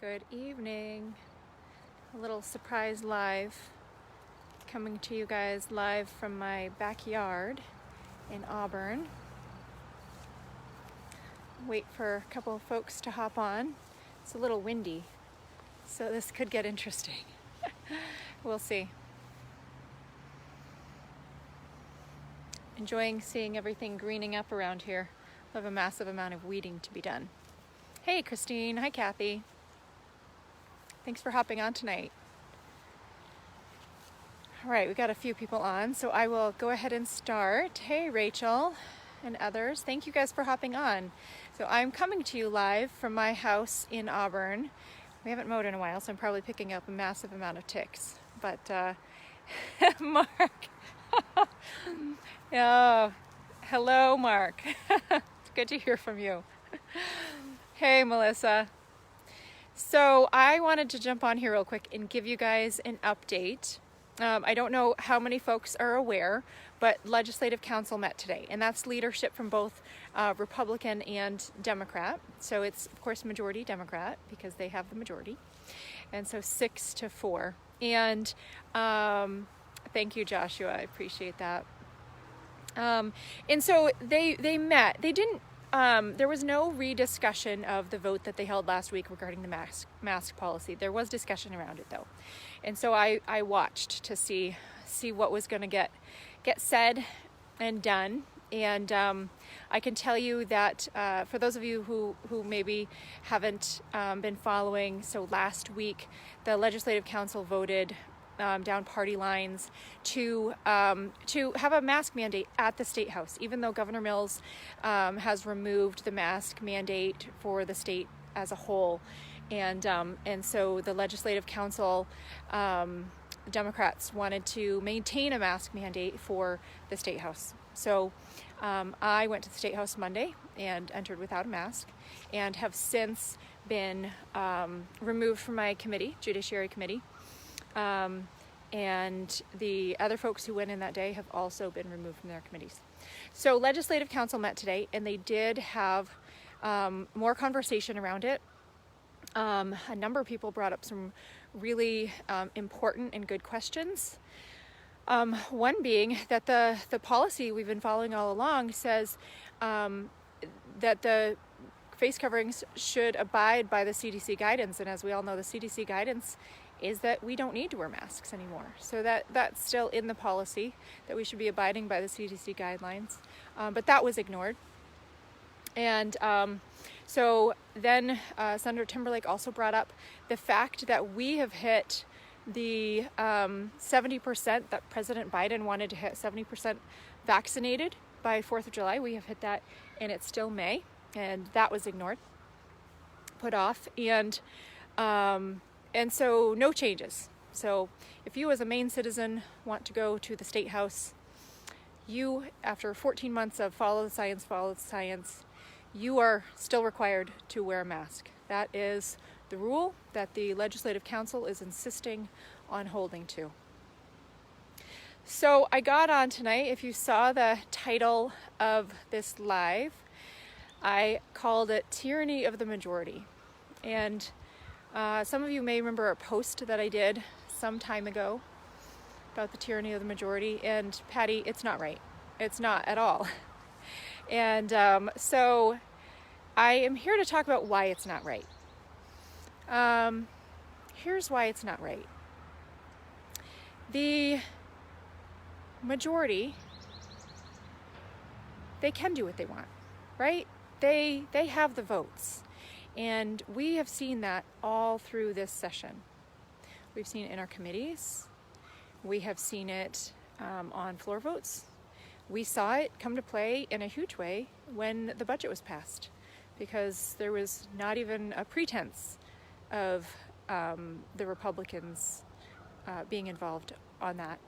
Good evening. A little surprise live coming to you guys live from my backyard in Auburn. Wait for a couple of folks to hop on. It's a little windy, so this could get interesting. We'll see. Enjoying seeing everything greening up around here. We have a massive amount of weeding to be done. Hey Christine, hi Kathy. Thanks for hopping on tonight. All right, we got a few people on, so I will go ahead and start. Hey Rachel and others, thank you guys for hopping on. So I'm coming to you live from my house in Auburn. We haven't mowed in a while, so I'm probably picking up a massive amount of ticks. But Mark, oh, hello Mark. It's good to hear from you. Hey Melissa. So I wanted to jump on here real quick and give you guys an update. I don't know how many folks are aware, but Legislative Council met today, and that's leadership from both Republican and Democrat. So it's, of course, majority Democrat because they have the majority. And so 6-4. And thank you, Joshua. I appreciate that. And so they met. They didn't. There was no rediscussion of the vote that they held last week regarding the mask policy. There was discussion around it though. And so I watched to see what was going to get said and done. And I can tell you that for those of you who maybe haven't been following, so last week the Legislative Council voted down party lines to have a mask mandate at the State House, even though Governor Mills has removed the mask mandate for the state as a whole. And so the Legislative Council, Democrats wanted to maintain a mask mandate for the State House. So I went to the State House Monday and entered without a mask, and have since been removed from my committee, Judiciary Committee. And the other folks who went in that day have also been removed from their committees. So Legislative Council met today, and they did have more conversation around it. A number of people brought up some really important and good questions. One being that the policy we've been following all along says that the face coverings should abide by the CDC guidance. And as we all know, the CDC guidance is that we don't need to wear masks anymore. So that's still in the policy, that we should be abiding by the CDC guidelines. But that was ignored. And so then Senator Timberlake also brought up the fact that we have hit the 70% that President Biden wanted to hit, 70% vaccinated by 4th of July. We have hit that, and it's still May, and that was ignored, put off. And so no changes. So if you as a Maine citizen want to go to the State House, you, after 14 months of follow the science, you are still required to wear a mask. That is the rule that the Legislative Council is insisting on holding to. So I got on tonight. If you saw the title of this live, I called it Tyranny of the Majority. And some of you may remember a post that I did some time ago about the tyranny of the majority. And Patty, it's not right. It's not at all. And so I am here to talk about why it's not right. Here's why it's not right. The majority, they can do what they want, right? They have the votes. And we have seen that all through this session. We've seen it in our committees. We have seen it on floor votes. We saw it come to play in a huge way when the budget was passed, because there was not even a pretense of the Republicans being involved on that.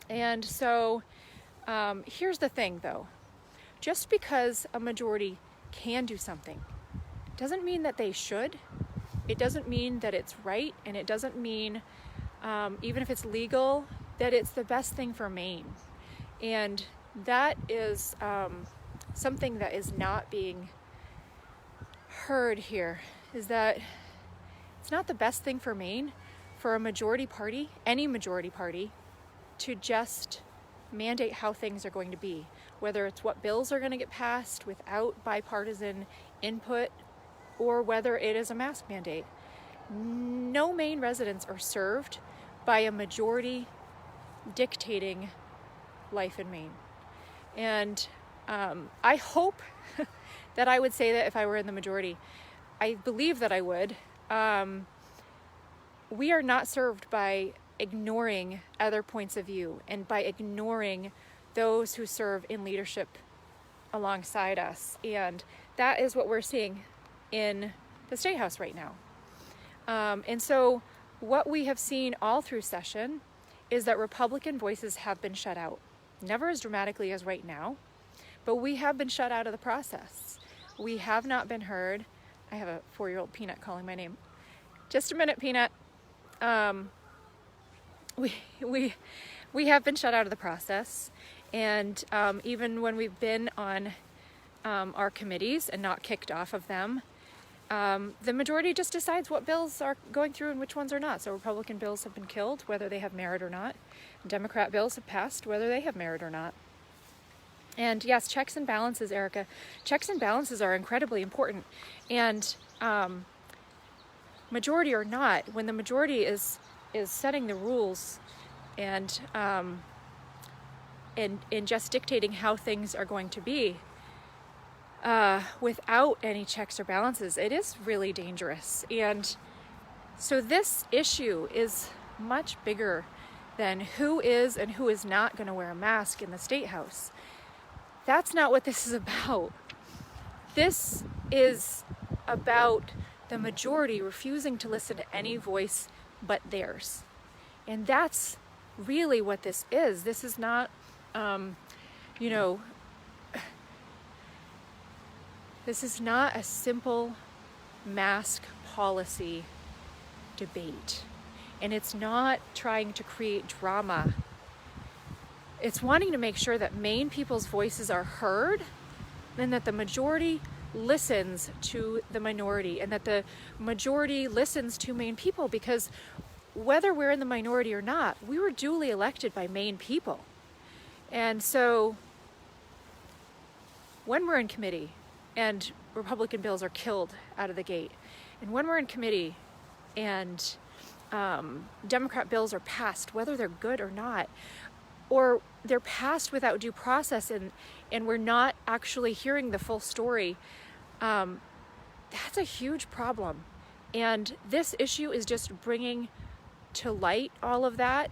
And so here's the thing, though. Just because a majority can do something doesn't mean that they should. It doesn't mean that it's right, and it doesn't mean, even if it's legal, that it's the best thing for Maine. And that is something that is not being heard here, is that it's not the best thing for Maine for a majority party, any majority party, to just mandate how things are going to be, whether it's what bills are going to get passed without bipartisan input or whether it is a mask mandate. No Maine residents are served by a majority dictating life in Maine. And I hope that I would say that if I were in the majority. I believe that I would. We are not served by ignoring other points of view and by ignoring those who serve in leadership alongside us. And that is what we're seeing in the State House right now. And so what we have seen all through session is that Republican voices have been shut out. Never as dramatically as right now, but we have been shut out of the process. We have not been heard. I have a 4-year-old Peanut calling my name. Just a minute, Peanut. We have been shut out of the process, and even when we've been on our committees and not kicked off of them, the majority just decides what bills are going through and which ones are not. So Republican bills have been killed, whether they have merit or not. Democrat bills have passed, whether they have merit or not. And yes, checks and balances, Erica. Checks and balances are incredibly important. And majority or not, when the majority is setting the rules and just dictating how things are going to be, without any checks or balances, it is really dangerous. And so this issue is much bigger than who is and who is not going to wear a mask in the State House. That's not what this is about. This is about the majority refusing to listen to any voice but theirs. And that's really what this is. This is not, this is not a simple mask policy debate. And it's not trying to create drama. It's wanting to make sure that Maine people's voices are heard and that the majority listens to the minority and that the majority listens to Maine people, because whether we're in the minority or not, we were duly elected by Maine people. And so when we're in committee and Republican bills are killed out of the gate, and when we're in committee and Democrat bills are passed, whether they're good or not, or they're passed without due process and we're not actually hearing the full story, that's a huge problem. And this issue is just bringing to light all of that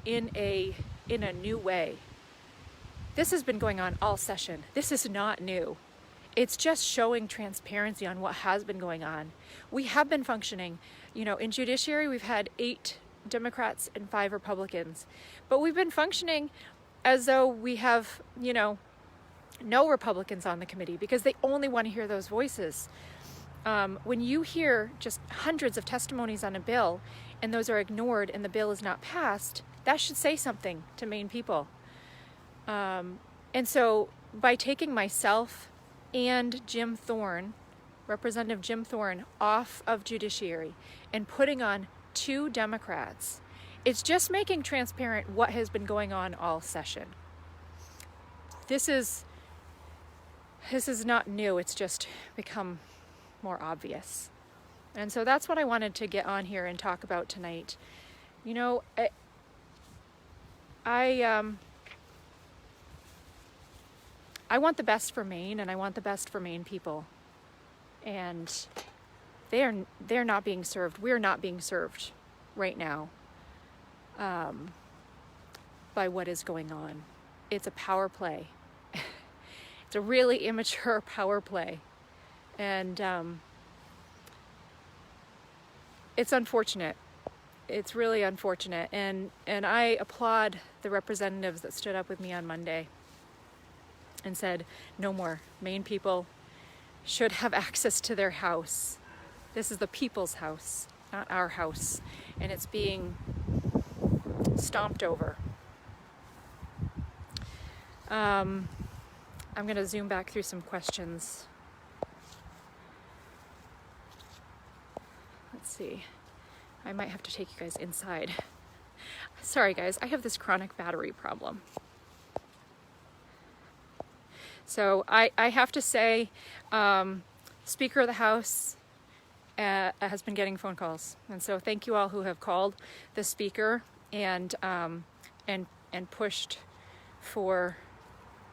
in a new way. This has been going on all session. This is not new. It's just showing transparency on what has been going on. We have been functioning. In judiciary, we've had 8 Democrats and 5 Republicans, but we've been functioning as though we have, no Republicans on the committee, because they only want to hear those voices. When you hear just hundreds of testimonies on a bill and those are ignored and the bill is not passed, that should say something to Maine people. And so by taking myself and Jim Thorne, Representative Jim Thorne, off of judiciary and putting on 2 Democrats, it's just making transparent what has been going on all session. This is not new, it's just become more obvious. And so that's what I wanted to get on here and talk about tonight. I want the best for Maine, and I want the best for Maine people. And they're not being served. We're not being served right now by what is going on. It's a power play. It's a really immature power play. And it's unfortunate. It's really unfortunate. And I applaud the representatives that stood up with me on Monday and said, no more. Maine people should have access to their house. This is the people's house, not our house. And it's being stomped over. I'm going to zoom back through some questions. let's see. I might have to take you guys inside. Sorry guys, I have this chronic battery problem. So I have to say, Speaker of the House has been getting phone calls. And so thank you all who have called the Speaker and pushed for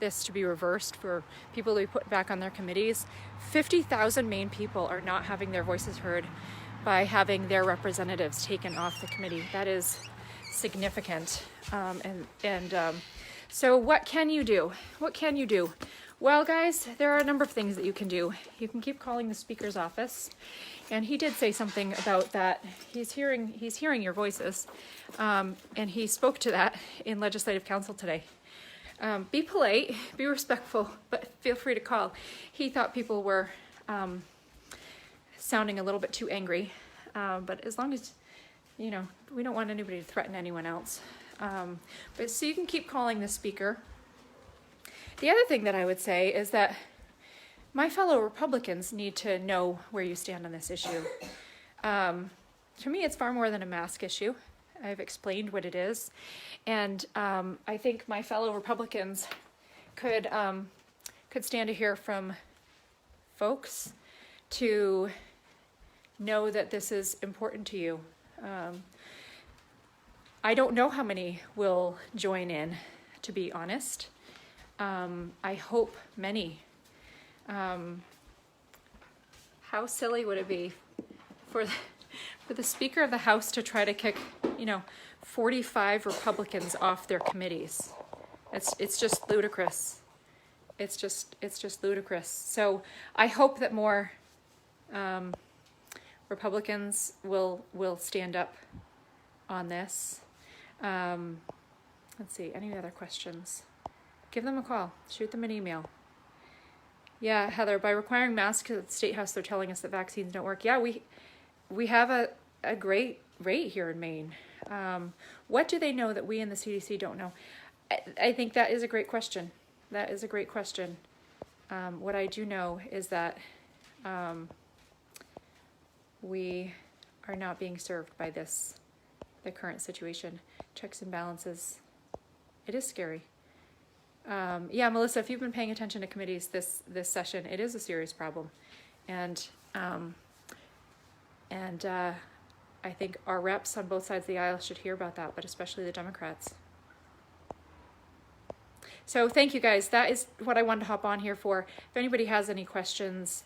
this to be reversed, for people to be put back on their committees. 50,000 Maine people are not having their voices heard by having their representatives taken off the committee. That is significant. So what can you do? What can you do? Well, guys, there are a number of things that you can do. You can keep calling the Speaker's office, and he did say something about that. He's hearing your voices, and he spoke to that in Legislative Council today. Be polite, be respectful, but feel free to call. He thought people were sounding a little bit too angry, but as long as, you know, we don't want anybody to threaten anyone else. But so you can keep calling the Speaker. The other thing that I would say is that my fellow Republicans need to know where you stand on this issue. To me, it's far more than a mask issue. I've explained what it is. And I think my fellow Republicans could stand to hear from folks to know that this is important to you. I don't know how many will join in, to be honest. I hope many. How silly would it be for the Speaker of the House to try to kick, 45 Republicans off their committees? It's just ludicrous. It's just ludicrous. So I hope that more Republicans will stand up on this. Let's see, any other questions? Give them a call, shoot them an email. Yeah, Heather, by requiring masks at the State House, they're telling us that vaccines don't work. Yeah, we have a great rate here in Maine. What do they know that we in the CDC don't know? I think that is a great question. That is a great question. What I do know is that we are not being served by the current situation. Checks and balances. It is scary. Yeah, Melissa, if you've been paying attention to committees this session, it is a serious problem. And I think our reps on both sides of the aisle should hear about that, but especially the Democrats. So thank you guys. That is what I wanted to hop on here for. If anybody has any questions,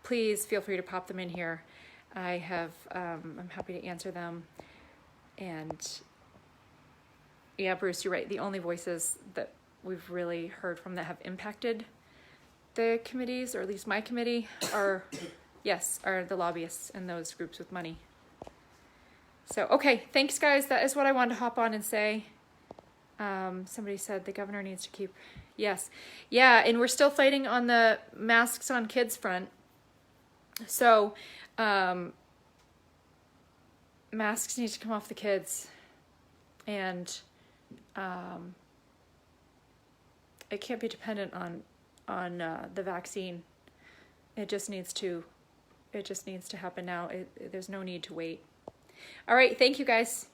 please feel free to pop them in here. I'm happy to answer them. And yeah, Bruce, you're right. The only voices that we've really heard from that have impacted the committees, or at least my committee, are the lobbyists and those groups with money. So, okay, thanks guys. That is what I wanted to hop on and say. Somebody said the governor needs to keep, yes. Yeah, and we're still fighting on the masks on kids front. So, masks need to come off the kids. And it can't be dependent on the vaccine. It just needs to happen now. There's no need to wait. All right, thank you guys.